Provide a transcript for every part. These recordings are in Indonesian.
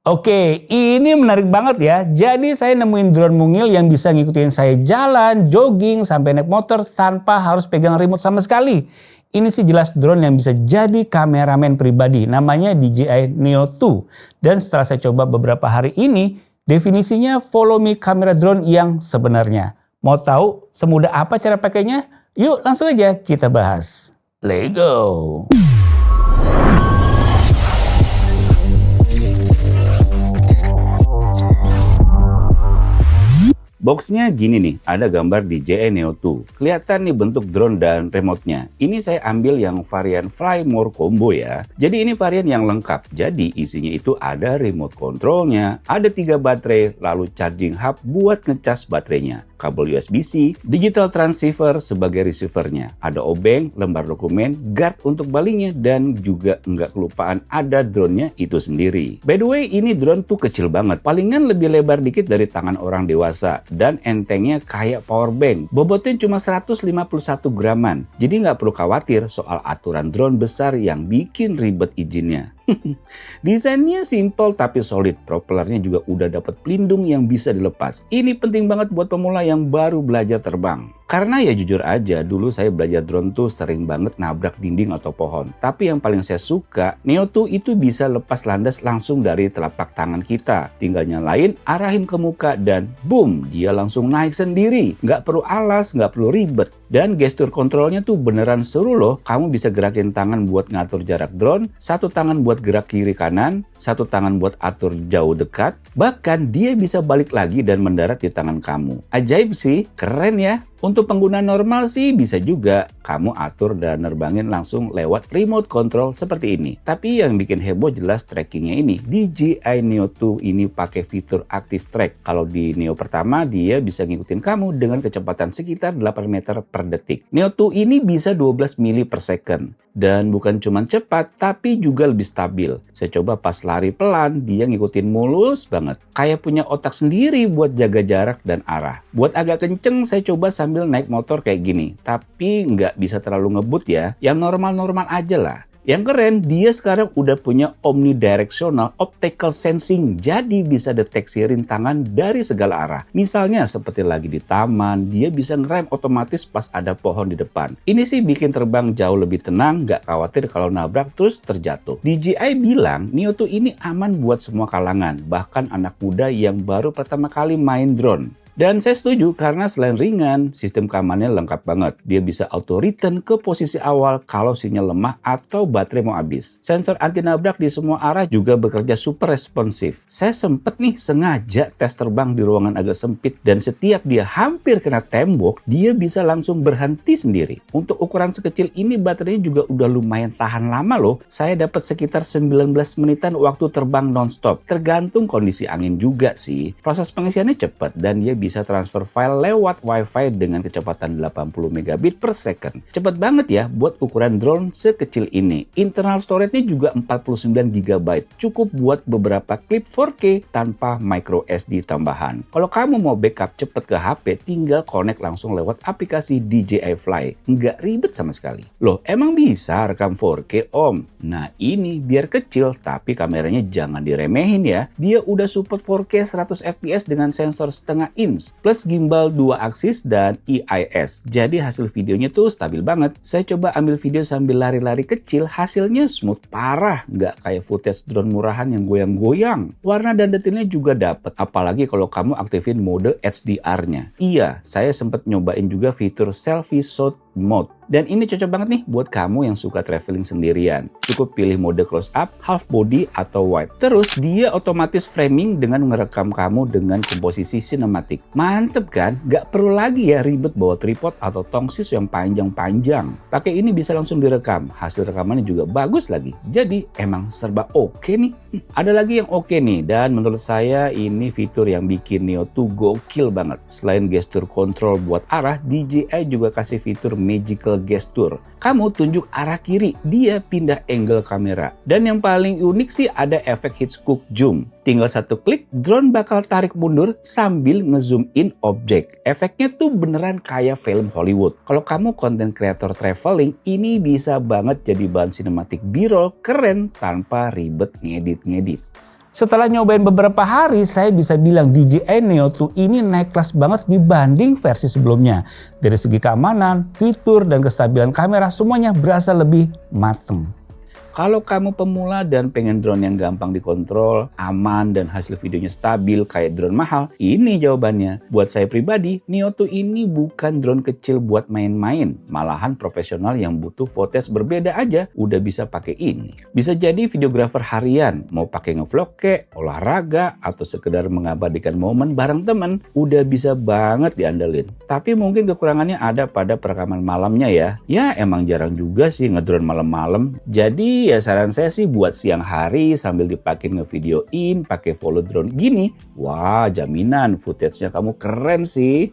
Oke, ini menarik banget ya. Jadi saya nemuin drone mungil yang bisa ngikutin saya jalan, jogging, sampai naik motor tanpa harus pegang remote sama sekali. Ini sih jelas drone yang bisa jadi kameramen pribadi. Namanya DJI Neo 2. Dan setelah saya coba beberapa hari ini, definisinya follow me kamera drone yang sebenarnya. Mau tahu semudah apa cara pakainya? Yuk langsung aja kita bahas. Let's go! Boxnya gini nih, ada gambar DJI Neo 2. Kelihatan nih bentuk drone dan remote-nya. Ini saya ambil yang varian Fly More Combo ya. Jadi ini varian yang lengkap. Jadi isinya itu ada remote controlnya, ada 3 baterai, lalu charging hub buat ngecas baterainya, kabel USB-C, digital transceiver sebagai receivernya, ada obeng, lembar dokumen, guard untuk balingnya, dan juga nggak kelupaan ada drone-nya itu sendiri. By the way, ini drone tuh kecil banget, palingan lebih lebar dikit dari tangan orang dewasa, dan entengnya kayak power bank. Bobotnya cuma 151 graman, jadi nggak perlu khawatir soal aturan drone besar yang bikin ribet izinnya. Desainnya simple tapi solid, propellernya juga udah dapat pelindung yang bisa dilepas. Ini penting banget buat pemula yang baru belajar terbang. Karena ya jujur aja, dulu saya belajar drone tuh sering banget nabrak dinding atau pohon. Tapi yang paling saya suka, Neo 2 itu bisa lepas landas langsung dari telapak tangan kita. Tinggal nyalain, arahin ke muka, dan boom, dia langsung naik sendiri. Nggak perlu alas, nggak perlu ribet. Dan gestur kontrolnya tuh beneran seru loh. Kamu bisa gerakin tangan buat ngatur jarak drone, satu tangan buat gerak kiri kanan, satu tangan buat atur jauh dekat. Bahkan dia bisa balik lagi dan mendarat di tangan kamu. Ajaib sih, keren ya. Untuk pengguna normal sih bisa juga kamu atur dan nerbangin langsung lewat remote control seperti ini. Tapi yang bikin heboh jelas trackingnya ini. DJI Neo 2 ini pakai fitur Active Track. Kalau di Neo pertama dia bisa ngikutin kamu dengan kecepatan sekitar 8 meter per detik. Neo 2 ini bisa 12 mili per second. Dan bukan cuma cepat, tapi juga lebih stabil. Saya coba pas lari pelan, dia ngikutin mulus banget. Kayak punya otak sendiri buat jaga jarak dan arah. Buat agak kenceng, saya coba sambil naik motor kayak gini. Tapi nggak bisa terlalu ngebut ya, yang normal-normal aja lah. Yang keren, dia sekarang udah punya omnidirectional optical sensing, jadi bisa deteksi rintangan dari segala arah. Misalnya seperti lagi di taman, dia bisa ngerem otomatis pas ada pohon di depan. Ini sih bikin terbang jauh lebih tenang, nggak khawatir kalau nabrak terus terjatuh. DJI bilang Neo 2 ini aman buat semua kalangan, bahkan anak muda yang baru pertama kali main drone. Dan saya setuju karena selain ringan, sistem keamanannya lengkap banget. Dia bisa auto return ke posisi awal kalau sinyal lemah atau baterai mau habis. Sensor anti nabrak di semua arah juga bekerja super responsif. Saya sempet nih sengaja tes terbang di ruangan agak sempit dan setiap dia hampir kena tembok, dia bisa langsung berhenti sendiri. Untuk ukuran sekecil ini baterainya juga udah lumayan tahan lama loh. Saya dapat sekitar 19 menitan waktu terbang nonstop. Tergantung kondisi angin juga sih. Proses pengisiannya cepat dan dia bisa transfer file lewat WiFi dengan kecepatan 80 megabit per second. Cepat banget ya buat ukuran drone sekecil ini. Internal storage-nya juga 49 GB. Cukup buat beberapa klip 4K tanpa micro SD tambahan. Kalau kamu mau backup cepet ke HP, tinggal connect langsung lewat aplikasi DJI Fly. Nggak ribet sama sekali. Loh, emang bisa rekam 4K, Om? Nah, ini biar kecil, tapi kameranya jangan diremehin ya. Dia udah support 4K 100 fps dengan sensor setengah inch plus gimbal 2 aksis dan EIS. Jadi hasil videonya tuh stabil banget. Saya coba ambil video sambil lari-lari kecil, hasilnya smooth parah, nggak kayak footage drone murahan yang goyang-goyang. Warna dan detailnya juga dapet, apalagi kalau kamu aktifin mode HDR-nya. Iya, saya sempat nyobain juga fitur selfie shot mode. Dan ini cocok banget nih buat kamu yang suka traveling sendirian. Cukup pilih mode close up, half body, atau wide. Terus dia otomatis framing dengan merekam kamu dengan komposisi sinematik. Mantep kan? Gak perlu lagi ya ribet bawa tripod atau tongsis yang panjang-panjang. Pakai ini bisa langsung direkam. Hasil rekamannya juga bagus lagi. Jadi emang serba oke nih. Ada lagi yang oke nih, dan menurut saya ini fitur yang bikin Neo 2 gokil banget. Selain gestur kontrol buat arah, DJI juga kasih fitur magical gesture. Kamu tunjuk arah kiri, dia pindah angle kamera. Dan yang paling unik sih ada efek Hitchcock zoom. Tinggal satu klik, drone bakal tarik mundur sambil ngezoom in objek. Efeknya tuh beneran kayak film Hollywood. Kalau kamu konten kreator traveling, ini bisa banget jadi bahan sinematik B-roll keren tanpa ribet ngedit-ngedit. Setelah nyobain beberapa hari, saya bisa bilang DJI Neo 2 ini naik kelas banget dibanding versi sebelumnya. Dari segi keamanan, fitur, dan kestabilan kamera semuanya berasa lebih mateng. Kalau kamu pemula dan pengen drone yang gampang dikontrol, aman, dan hasil videonya stabil kayak drone mahal, ini jawabannya. Buat saya pribadi, Neo 2 ini bukan drone kecil buat main-main. Malahan profesional yang butuh footage berbeda aja udah bisa pakai ini. Bisa jadi videografer harian, mau pakai ngevlog kek, olahraga, atau sekedar mengabadikan momen bareng temen, udah bisa banget diandelin. Tapi mungkin kekurangannya ada pada perekaman malamnya ya. Ya emang jarang juga sih ngedrone malam-malam. Jadi ya saran saya sih buat siang hari sambil dipakai ngevideoin pakai follow drone gini, wah jaminan footage-nya kamu keren sih.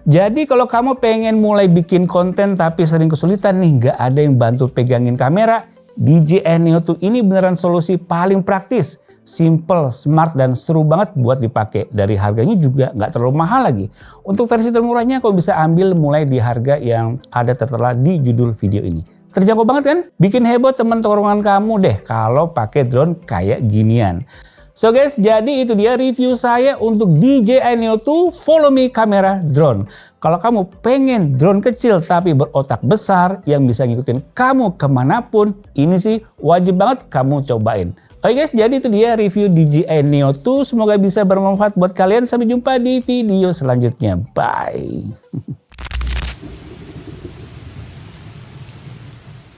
Jadi kalau kamu pengen mulai bikin konten tapi sering kesulitan nih, nggak ada yang bantu pegangin kamera, DJI Neo 2 ini beneran solusi paling praktis. Simple, smart, dan seru banget buat dipakai. Dari harganya juga nggak terlalu mahal lagi. Untuk versi termurahnya kau bisa ambil mulai di harga yang ada tertera di judul video ini. Terjangkau banget kan? Bikin heboh teman tongkrongan kamu deh kalau pakai drone kayak ginian. So guys, jadi itu dia review saya untuk DJI Neo 2 Follow Me Camera Drone. Kalau kamu pengen drone kecil tapi berotak besar yang bisa ngikutin kamu kemanapun, ini sih wajib banget kamu cobain. Oke guys, jadi itu dia review DJI Neo 2. Semoga bisa bermanfaat buat kalian. Sampai jumpa di video selanjutnya. Bye.